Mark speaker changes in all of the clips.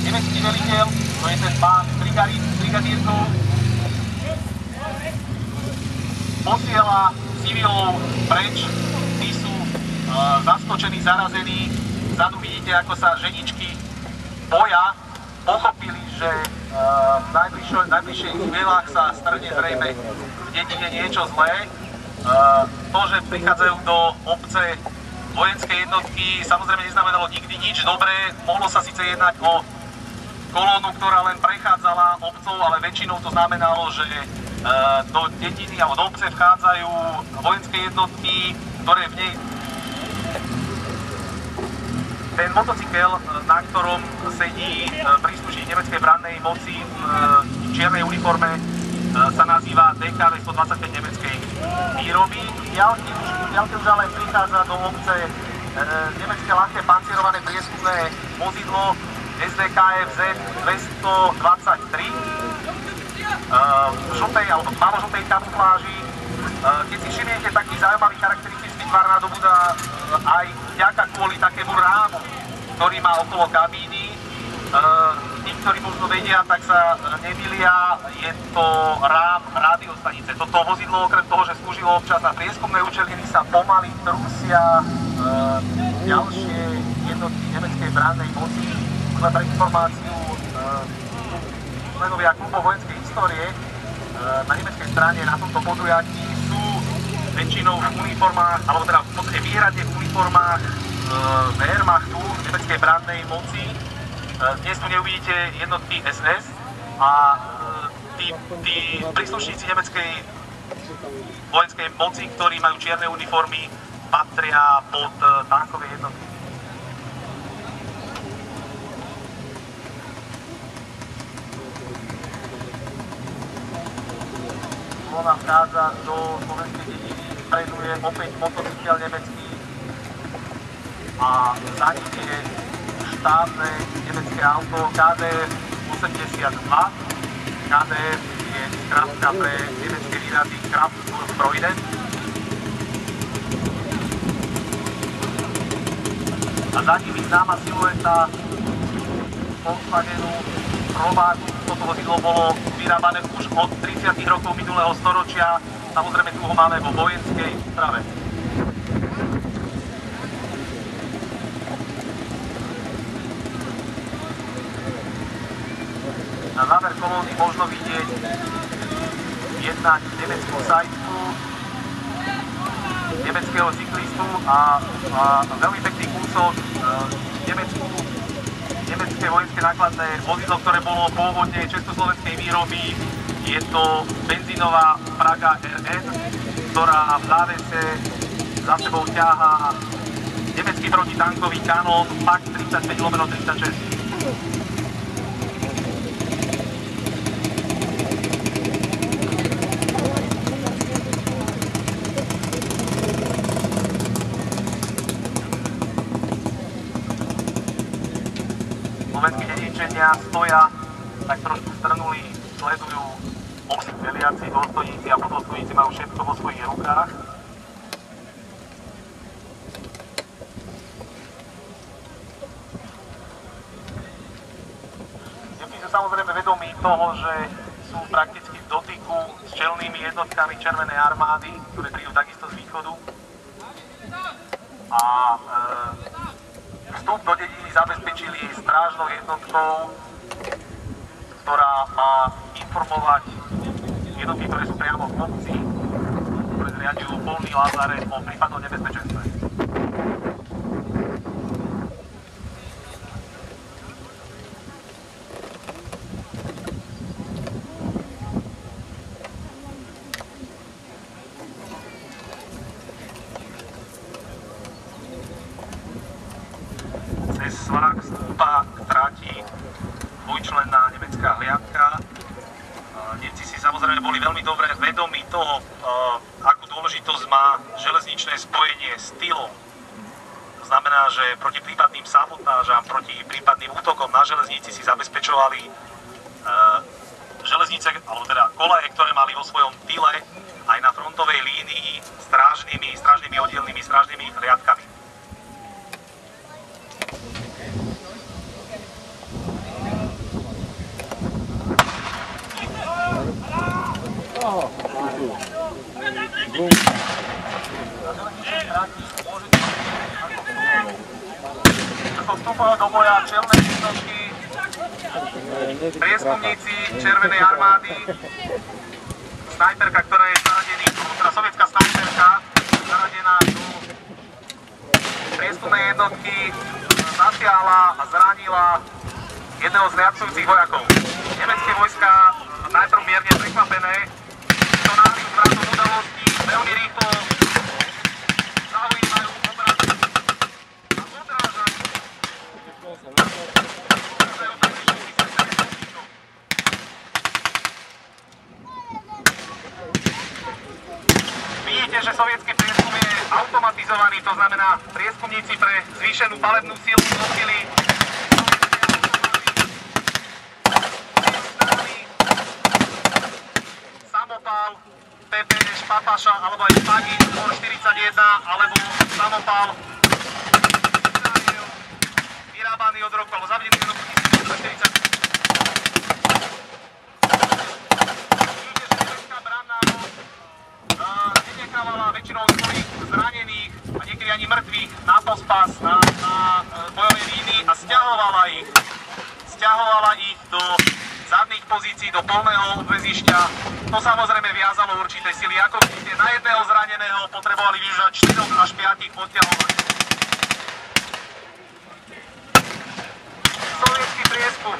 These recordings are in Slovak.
Speaker 1: Nemecký veliteľ, to je ten pán brigadírkov, posiela civilov preč, tí sú zaskočení, zarazení. Vzadu vidíte, ako sa ženičky boja, pochopili, že v najbližších chvíľach sa strhne zrejme v dedine niečo zlé. To, že prichádzajú do obce vojenské jednotky, samozrejme neznamenalo nikdy nič dobré. Mohlo sa síce jednať o kolónu, ktorá len prechádzala obcov, ale väčšinou to znamenalo, že do dediny alebo do obce vchádzajú vojenské jednotky, ktoré v nej... Ten motocykel, na ktorom sedí príslušník nemeckej brannej moci v čiernej uniforme, sa nazýva DKV 125 nemeckej výroby. Ďalej už ale prichádza do obce nemecké ľahké pancierované prieskumné vozidlo SDKFZ 223 v žltej alebo tmavo-žltej kamufláži. Keď si všimnete, taký zaujímavý charakteristický tvar nadobúda aj vďaka kvôli takému rámu, ktorý má okolo kabíny. Tí, ktorí možno vedia, tak sa nemýlia, je to rám rádiostanice. Toto vozidlo, okrem toho, že slúžilo občas na prieskumné účely, sa pomaly trúsia ďalšie jednotky nemeckej brannej moci. Pre informáciu, členovia klubov vojenskej histórie na nemeckej strane na tomto podujatí sú väčšinou v uniformách, alebo teda v podstate výhradne v uniformách Wehrmachtu, nemeckej brannej moci. Dnes tu neuvidíte jednotky SS a tí príslušníci nemeckej vojenskej moci, ktorí majú čierne uniformy, patria pod tankové jednotky. Kolóna vchádza do slovenskej dediny, vpredu je opäť motocykel nemecký a za ním je štátne nemecké auto KDF 82. KDF je skratka pre nemecké výrazy Kraftfahrzeuge. A za nimi známa silueta Volkswagenu Provagu. Toto vozidlo bolo vyrábané už od 30. rokov minulého storočia. Samozrejme, tu ho máme vo vojenskej úprave. Na záver kolóny možno vidieť jednak nemeckú sajtku, nemeckého cyklistu a veľmi pekný kúsok nemecké vojenské nákladné vozidlo, ktoré bolo pôvodne československej výroby. Je to benzínová Praga RN, ktorá v závese za sebou ťahá nemecký protitankový kanón PAK 35/36. Slovenskí dedičania stoja tak trošku strnuli, sledujú obsah veliaci, dôstojníci a podôstojníci majú všetko vo svojich rukách. Deputy sú samozrejme vedomí toho, že sú prakticky v dotyku s čelnými jednotkami Červenej armády, ktoré prídu takisto z východu. A vstup do dediny zabezpečili strážnou jednotkou, ktorá má informovať jednotky, ktoré sú priamo v kopci, ktoré zriaďujú polný lazaret o prípadnom nebezpečenstve. Cez svah stúpa k trati dvojčlenná nemecká hliadka. Nemci si samozrejme boli veľmi dobre vedomí toho, akú dôležitosť má železničné spojenie s tylom. To znamená, že proti prípadným sabotážam, proti prípadným útokom na železnici si zabezpečovali železnice, alebo teda kolaje, ktoré mali vo svojom tyle aj na frontovej línii strážnymi oddielmi vstupujú do boja čelné jednotky, prieskumníci Červenej armády, snajperka, ktorá je zaradená, teda sovietská snajperka, zaradená do prieskumnej jednotky, zasiahla a zranila jedného z reakcujúcich vojakov. Nemecké vojska najprv mierne prekvapené, to náhlým zvratom udalostí veľmi rýchlo zaujímajú obraz a odrážajú. Vidíte, že sovietský prieskum je automatizovaný, to znamená, prieskumníci pre zvýšenú palebnú silu nosili samopál, PPŠ, Papaša, alebo aj Spagin 41, alebo samopál vyrábaný od roku, alebo zavedený od roku 1940. Vidíte, že nemecká branná moc nenechávala väčšinou svojich zranených a niekedy ani mŕtvych na pospas, na bojovej línii a sťahovala ich do zadných pozícií, do polného obväzišťa. To samozrejme viazalo určité sily. Ako vidíte, na jedného zraneného potrebovali využívať 4 až 5 odťahovaní. Sovietský prieskum.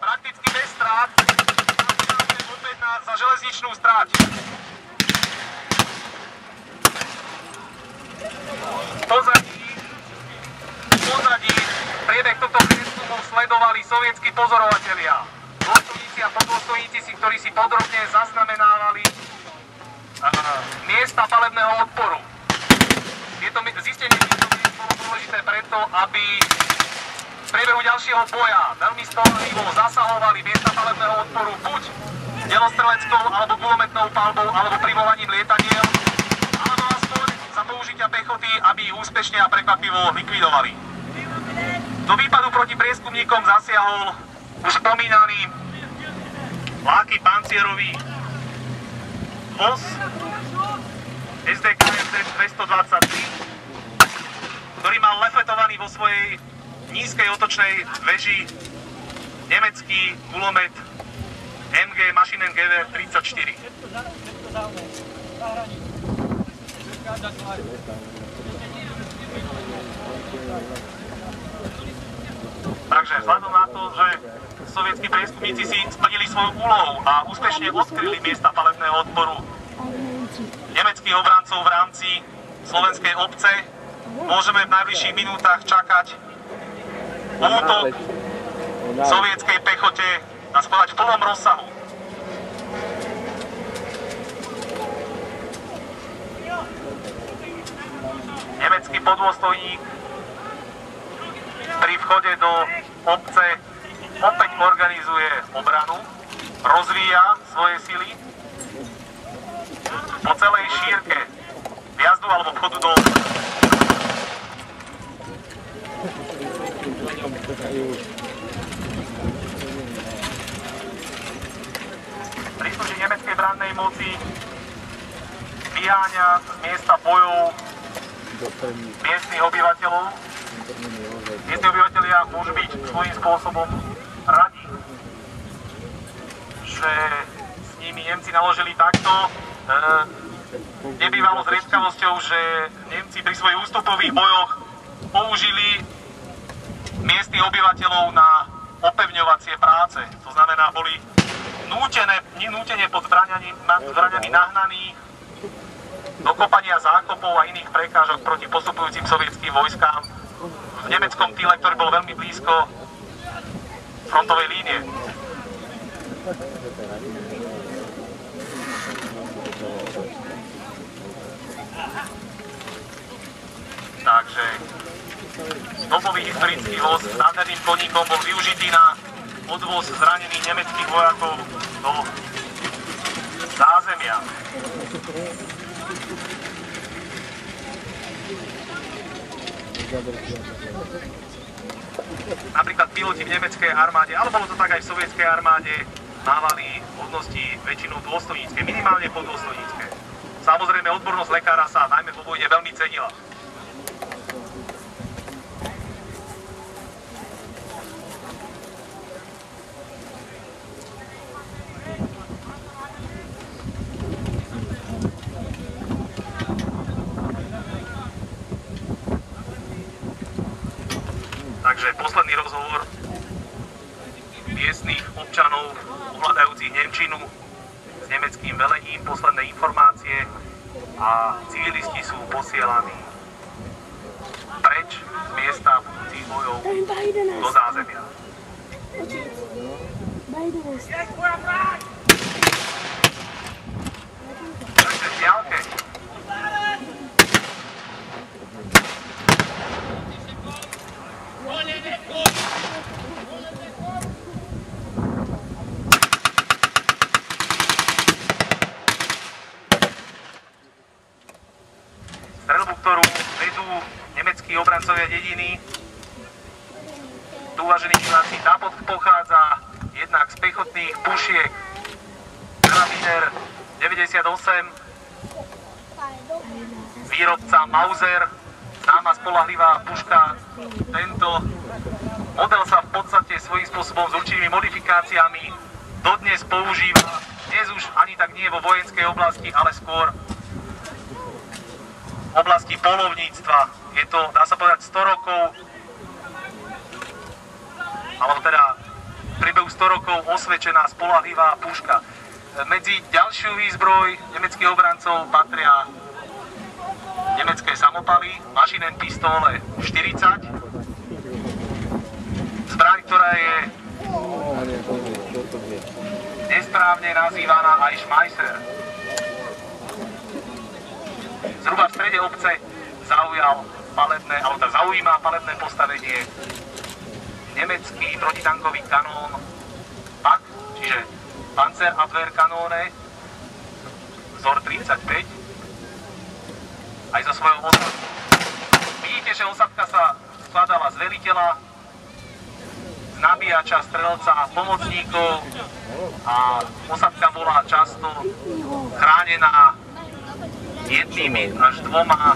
Speaker 1: Prakticky bez strát, opäť za železničnú stráť. Pozadí priebeh tohto prieskumu sledovali sovietskí pozorovatelia. Dôstojníci a podôstojníci, ktorí si podrobne zaznamenávali miesta palebného odporu. Zistenie týchto miest bolo dôležité preto, aby v priebehu ďalšieho boja veľmi spoľahlivo zasahovali miesta palebného odporu buď delostreleckou alebo gulometnou palbou alebo primovaním lietadiel, alebo aspoň za použitia pechoty, aby ich úspešne a prekvapivo likvidovali. Do výpadu proti prieskumníkom zasiahol už spomínaný ľahký pancierový voz SDKFZ 223, ktorý mal lefetovaný vo svojej nízkej otočnej veži nemecký gulomet MG Maschinengewehr 34. Takže vzhľadom na to, že sovietskí prieskumníci si splnili svoju úlohu a úspešne odkryli miesta palebného odporu nemeckých obrancov v rámci slovenskej obce, môžeme v najbližších minútach čakať útok sovietskej pechote, dá sa povedať, v plnom rozsahu. Nemecký podôstojník pri vchode do obce opäť organizuje obranu, rozvíja svoje sily po celej šírke vjazdu alebo vchodu do obce. Príslušník nemeckej brannej moci vyháňa z miesta bojov miestnych obyvateľov. Miestni obyvateľia môžu byť svojím spôsobom radi, že s nimi Nemci naložili takto. Nebývalo zriedkavosťou, že Nemci pri svojich ústupových bojoch použili miestnych obyvateľov na opevňovacie práce. To znamená, boli nútene pod zbraňami nahnaní do kopania zákopov a iných prekážok proti postupujúcim sovietským vojskám v nemeckom týle, ktorý bol veľmi blízko frontovej línie. Takže dobový historický voz s nádherným koníkom bol využitý na odvoz zranených nemeckých vojakov do zázemia. Napríklad piloti v nemeckej armáde, ale bolo to tak aj v sovietskej armáde, mávali hodnosti väčšinou dôstojnícke, minimálne poddôstojnícke. Samozrejme, odbornosť lekára sa najmä vo vojne veľmi cenila. Takže posledný rozhovor miestnych občanov ovládajúcich nemčinu s nemeckým velením, posledné informácie a civilisti sú posielaní preč z miesta budúcich bojov do zázemia. Takže v diaľke streľbu, ktorú vedú nemeckí obrancovia dediny. Tu, vážení diváci, tá pochádza jednak z pechotných pušiek Karabiner 98, výrobca Mauser, známa spoľahlivá puška. Tento model sa v podstate svojím spôsobom s určitými modifikáciami dodnes používa, dnes už ani tak nie vo vojenskej oblasti, ale skôr v oblasti poľovníctva. Je to, dá sa povedať, 100 rokov, alebo teda v priebehu 100 rokov osvedčená spoľahlivá puška. Medzi ďalšiu výzbroj nemeckých obrancov patria nemecké samopaly, Maschinenpistole 40, zbraň, ktorá je nesprávne nazývaná aj Schmeisser. Zhruba v strede obce zaujíma palebné postavenie nemecký protitankový kanón PAK, čiže Panzerabwehrkanone vzor 35, aj so svojou osadkou. Vidíte, že osadka sa skladala z veliteľa, z nabíjača, strelca a pomocníkov a osadka bola často chránená jednými až dvoma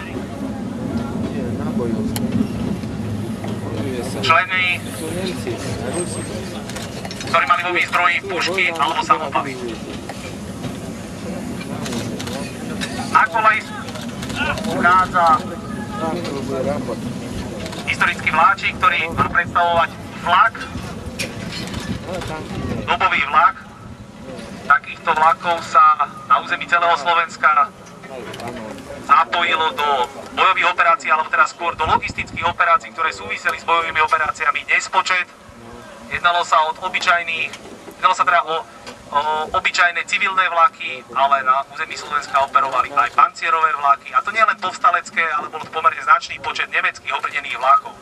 Speaker 1: členmi, ktorí mali vo výzbroji pušky alebo samopaly. Na kolej vchádza historický vláčik, ktorý má predstavovať vlak, dobový vlak. Takýchto vlakov sa na území celého Slovenska zapojilo do bojových operácií, alebo teda skôr do logistických operácií, ktoré súviseli s bojovými operáciami, nespočet. Jednalo sa teda o obyčajné civilné vlaky, ale na území Slovenska operovali aj pancierové vlaky. A to nie len povstalecké, ale bol to pomerne značný počet nemeckých obrnených vlakov.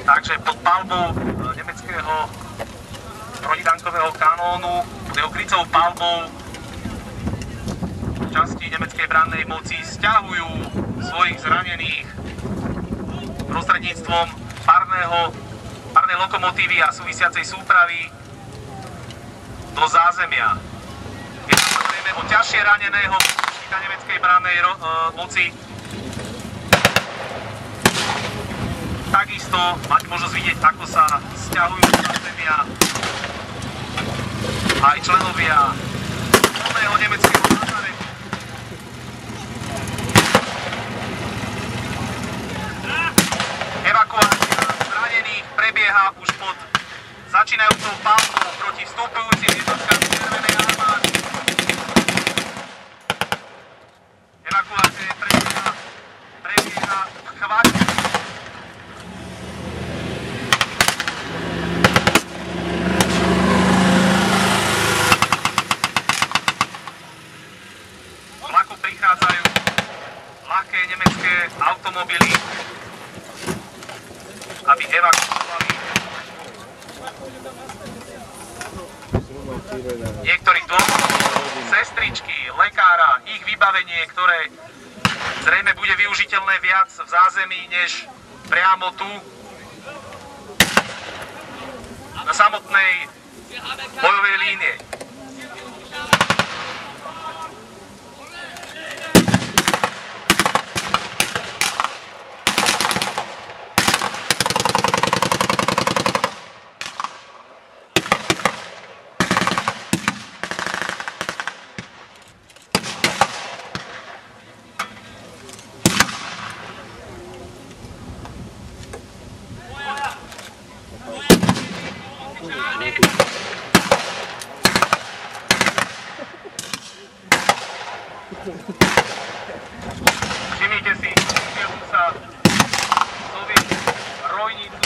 Speaker 1: Takže pod palbou nemeckého protitankového kanónu, pod jeho krycou palbou časti nemeckej brannej moci sťahujú svojich zranených prostredníctvom parnej lokomotívy a súvisiacej súpravy do zázemia. Je to samozrejme o ťažšie raneného príslušníka nemeckej brannej moci. Takisto mať možnosť vidieť, ako sa sťahujú do zázemia aj členovia voľného nemeckého lazaretu. Evakuácia zranených prebieha už pod začínajúcou palbou proti vstupujúcim jednotkám Červenej armády. Evakuácia prebieha v chvate. niektorých dôchodcov, sestričky, lekára, ich vybavenie, ktoré zrejme bude využiteľné viac v zázemí, než priamo tu na samotnej bojovej línie. Všimnite si, usielú sa sovieti rojnicu,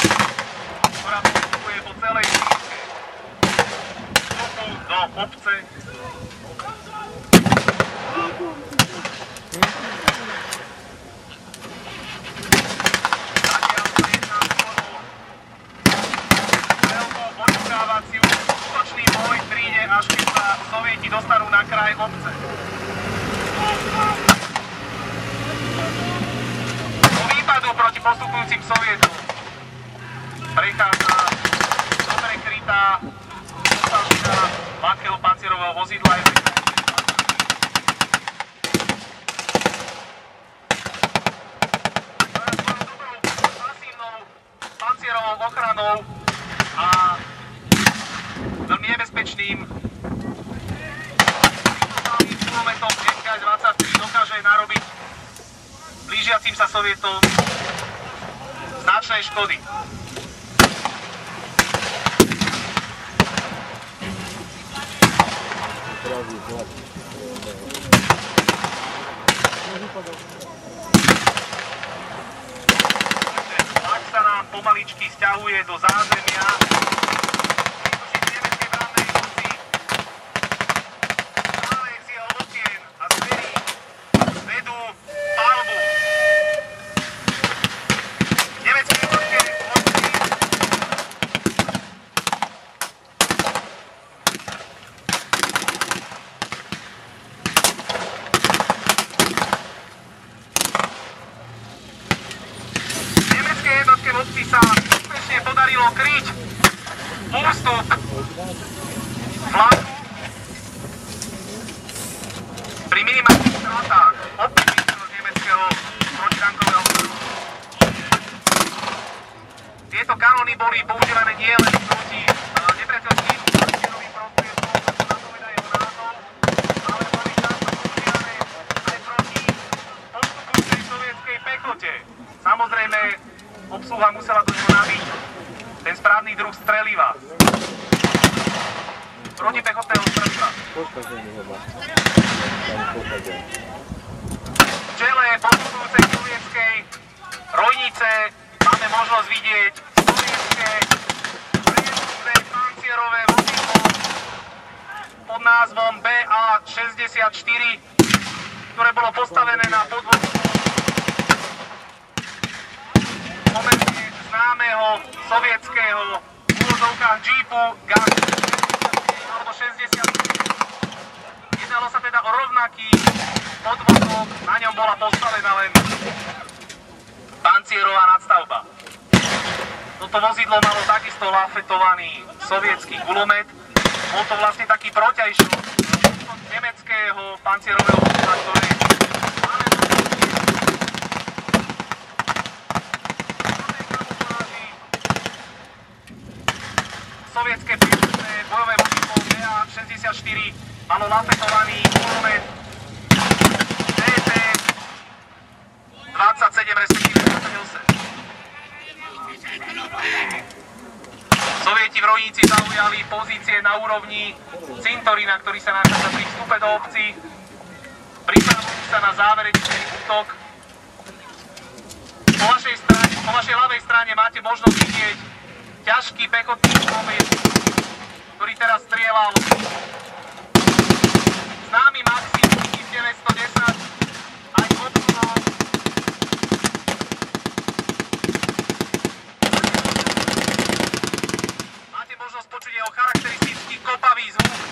Speaker 1: ktorá postupuje po celej šírke do obce. Zatiaľ sa jedná veľkú očakávaciu. Skutočný boj príde, až keď sa sovieti dostanú na kraj obce. Po výpadu proti postupujúcim Sovietom prechádza dobre krytá postavina ľahkého pancierového vozidla. Pasívnou pancierovou ochranou a veľmi nebezpečným kulometom MK-23 dokáže narobiť blížiacim sa Sovietom značné škody. Tak sa nám pomaličky sťahuje do zázemia. Sa úspešne podarilo kryť ústup flanku pri minimálnych strátach optimistov z nemeckého protitankového útoku. Tieto kanóny boli používané nielen proti nepriateľským pancierovým prostriedkom, ako napovedá jeho názov, ale boli často používané aj proti postupujúcej sovietskej pechote. Samozrejme, obsluha musela do neho nabiť ten správny druh streliva. Protipechotného streliva. V čele postupujúcej sovietskej rojnice máme možnosť vidieť sovietské priemyselné pancierové vozidlo pod názvom BA-64, ktoré bolo postavené na podvozu momentne známeho sovietského v úvodzovkách Jeepu GAZ alebo 60. Jednalo sa teda o rovnaký podvozok, na ňom bola postavená len pancierová nadstavba. Toto vozidlo malo takisto lafetovaný sovietský gulomet. Bol to vlastne taký protiažok nemeckého pancierového vozidla, ktoré sovietské príslušné bojové vozidlo BA-64 malo lafetovaný gulomet DT-27 respektíve 28. Sovieti v rojnici zaujali pozície na úrovni cintorína, ktorý sa nachádza pri vstupe do obci. Pripravujú sa na záverečný útok. Po vašej ľavej strane máte možnosť vidieť ťažký pechotný gulomet, ktorý teraz strieľal známy Maxim 1910 aj obsluhou. Máte možnosť počuť jeho charakteristický kopavý zvuk.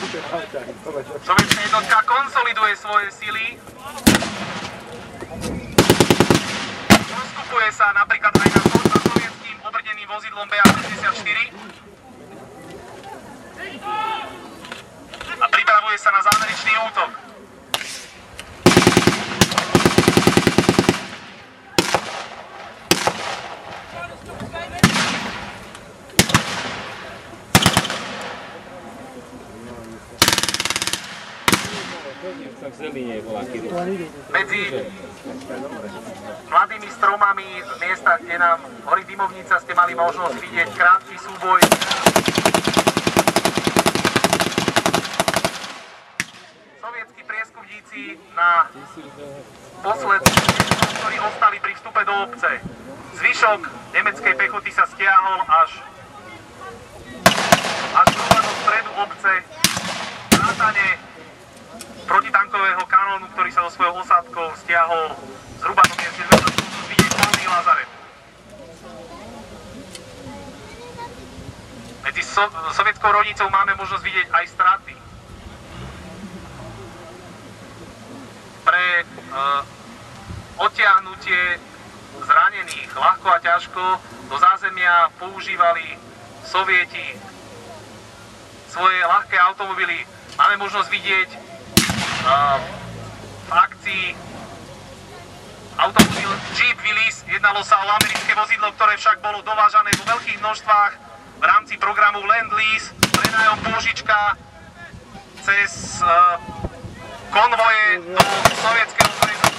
Speaker 1: Sovietská jednotka konsoliduje svoje sily. Rozkupuje sa napríklad aj na sovietským obrneným vozidlom BA-64 a pripravuje sa na záverečný útok. Medzi mladými stromami v miestach, kde nám horí dymovnica, ste mali možnosť vidieť krátky súboj. Sovietskí prieskupníci na posledných, ktorí ostali pri vstupe do obce. Zvyšok nemeckej pechoty sa stiahol až do stredu obce. Vrátane protitankového kanónu, ktorý sa so svojou osádkou stiahol zhruba do miest, kde sme vidieť polný lazaret. Medzi sovietskou rovnicou máme možnosť vidieť aj straty. Pre odtiahnutie zranených ľahko a ťažko do zázemia používali Sovieti svoje ľahké automobily. Máme možnosť vidieť v akcii automobil Jeep Willys. Jednalo sa o americké vozidlo, ktoré však bolo dovážané vo veľkých množstvách v rámci programu Lend-Lease, prenájom pôžička cez konvoje do Sovietskeho zväzu.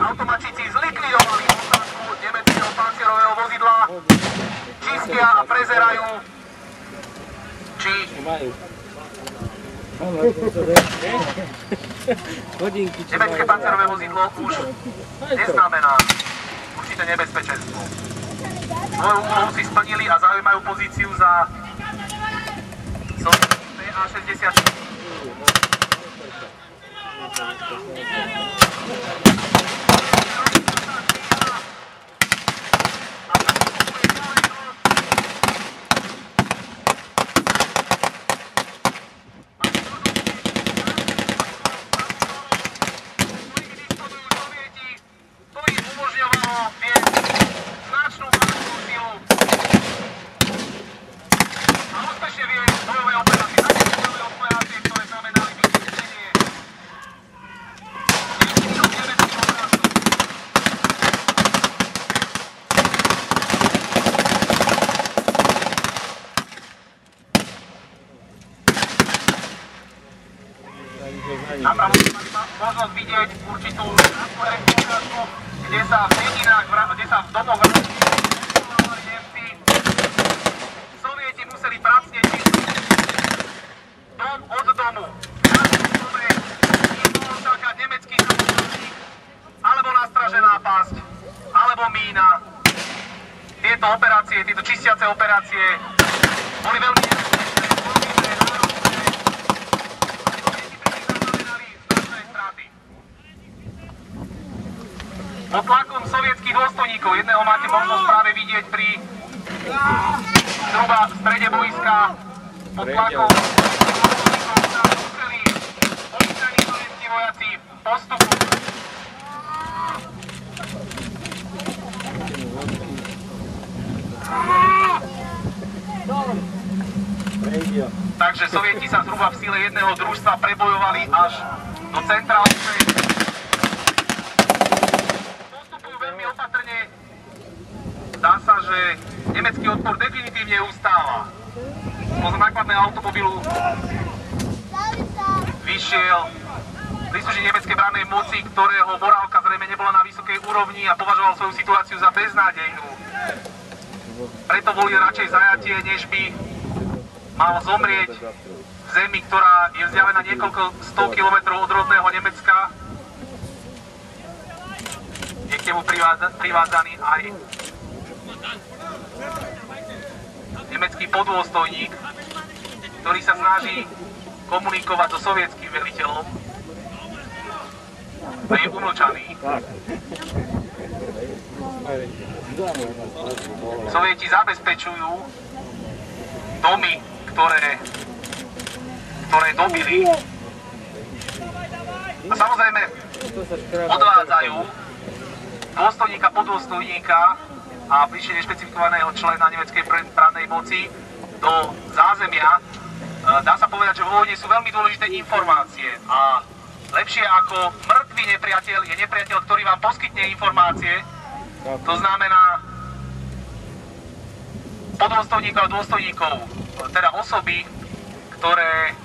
Speaker 1: Automačíci zlikvidovali posádku nemeckého pancierového vozidla, čistia a prezerajú, či nemecké pancierové vozidlo už neznamená určité nebezpečenstvo. Svoju úlohu si splnili a zaujímajú pozíciu za BA-64. Napravo mali možnosť vidieť určitú ukážku, kde sa v dedinách, kde sa v domoch vrátili Nemci. Sovieti museli pracne čistiť dom od domu. Na dome mohol čakať nemecký samostatník, alebo nastražená pásť, alebo mína. Tieto operácie, tieto čistiace operácie boli veľmi nebezpečné, zložité, náročné. Pod tlakom sovietských dôstojníkov, jedného máte možnosť práve vidieť pri zhruba v strede boiska, pod tlakom dôstojníkov sa museli obyčajní sovietskí vojaci postupovať. Takže Sovieti sa zhruba v sile jedného družstva prebojovali až do centra obce. Postupujú veľmi opatrne. Zdá sa, že nemecký odpor definitívne ustáva. Spoza nákladného automobilu vyšiel príslušník nemeckej brannej moci, ktorého morálka zrejme nebola na vysokej úrovni a považoval svoju situáciu za beznádejnú. Preto volil radšej zajatie, než by mal zomrieť v zemi, ktorá je vzdialená niekoľko 100 kilometrov od rodného Nemecka. Je k nemu privádzaný aj nemecký podôstojník, ktorý sa snaží komunikovať so sovietským veliteľom a je umlčaný. Sovieti zabezpečujú domy, ktoré dobili a samozrejme odvádzajú dôstojníka, podôstojníka a bližšie nešpecifikovaného člena nemeckej právnej moci do zázemia. Dá sa povedať, že vo vojne sú veľmi dôležité informácie a lepšie ako mŕtvý nepriateľ je nepriateľ, ktorý vám poskytne informácie. To znamená podôstojníkov a dôstojníkov, teda osoby, ktoré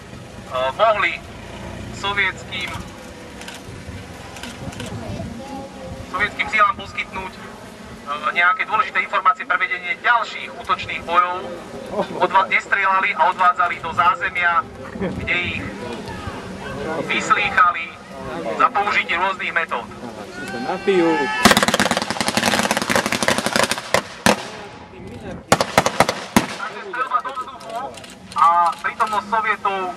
Speaker 1: mohli sovietským sílám poskytnúť nejaké dôležité informácie pre vedenie ďalších útočných bojov, nestrieľali a odvádzali do zázemia, kde ich vyslýchali za použitie rôznych metód. Takže streľba do vzduchu a prítomnosť Sovietov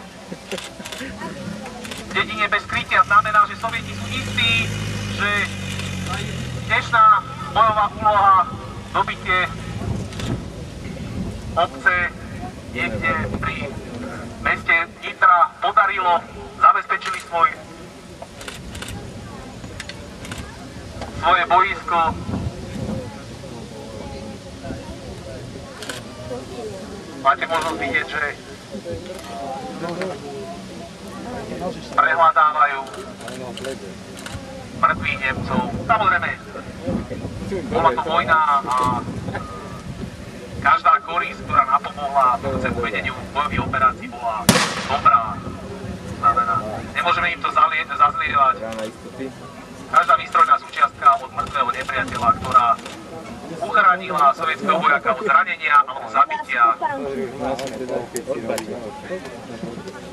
Speaker 1: v dedine bez krytia znamená, že Sovieti sú istí, že dnešná bojová úloha, dobitie obce niekde pri meste Nitra podarilo, zabezpečili svoje boisko. Máte možnosť vidieť, že prehľadávajú mŕtvych Nemcov. Samozrejme, bola to vojna a každá korisť, ktorá napomohla budúcemu vedeniu bojových operácií, bola dobrá. Znamená, nemôžeme im to zazlievať. Každá výstrojná súčiastka od mŕtvého nepriateľa, ktorá uchránila sovietského vojaka od zranenia alebo zabitia,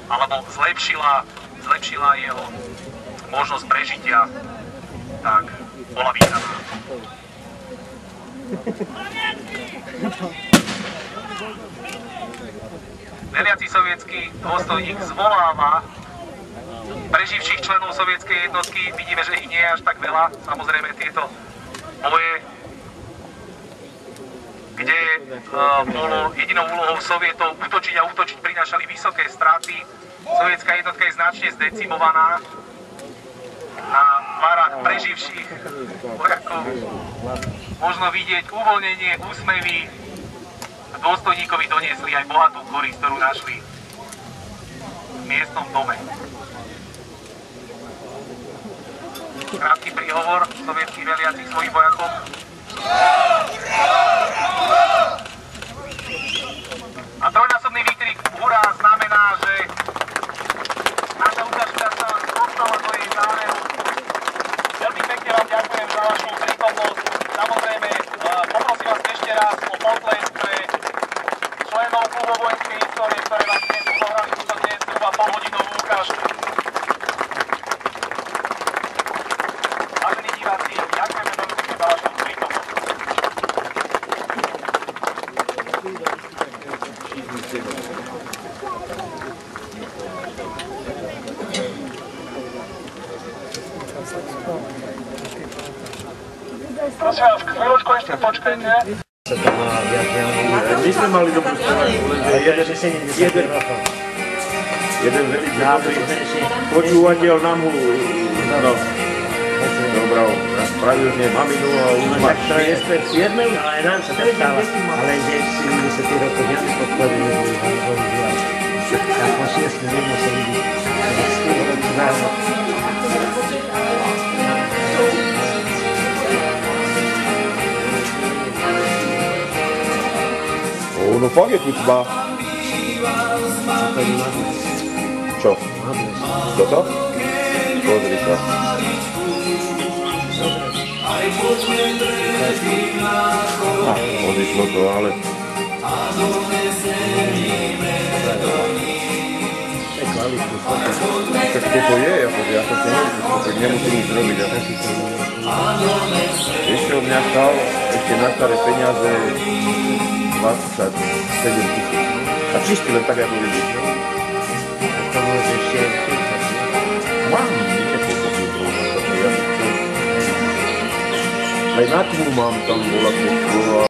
Speaker 1: alebo zlepšila jeho možnosť prežitia, tak bola vítaná. Veliaci sovietský dôstojník zvoláva preživších členov sovietskej jednotky. Vidíme, že ich nie je až tak veľa. Samozrejme tieto boje, kde bolo jedinou úlohou Sovietov útočiť a útočiť, prinášali vysoké straty. Sovietská jednotka je značne zdecimovaná. Na tvárach preživších vojakov možno vidieť uvoľnenie, úsmevy. Dôstojníkovi doniesli aj bohatú korisť, ktorú našli v miestnom dome. Krátky príhovor sovietských veliacich svojich vojakov. A trojnásobný výkrik hurá znamená, že naša ukážka sa dostala do jej záveru. Veľmi pekne vám ďakujem za vašu prítomnosť. Samozrejme, poprosím vás ešte raz o potlesk pre členov klubu vojenskej histórie, ktoré vám dnes odohrali túto dnes zhruba polhodinovú ukážku. Vážení diváci, ďakujeme veľmi pekne za vašu prítomnosť. Prosím vás, chvíľočku ešte počkajte.
Speaker 2: My sme mali dobrú stranu, jeden veľký počúvateľ nám ho dobral, spravil z nej maminu a
Speaker 3: Tak to je firmy, ale nám sa to stáva. Ale že si 90 rokov nemám podporili, tak po 6 minút sa vidí.
Speaker 2: no fakt je kucba. Čo? Toto? Pozri sa. Odišlo to, ale...
Speaker 3: To je kvalitný fotek.
Speaker 2: Tak toto je, akože ja to si nemusím nič robiť. Vieš, čo mňa stal ešte na staré peniaze 27 000. A čistý len tak, ako vidíš.
Speaker 3: A to môže ešte
Speaker 2: Mám niekoľko filtrov. Aj na tmu mám tam bola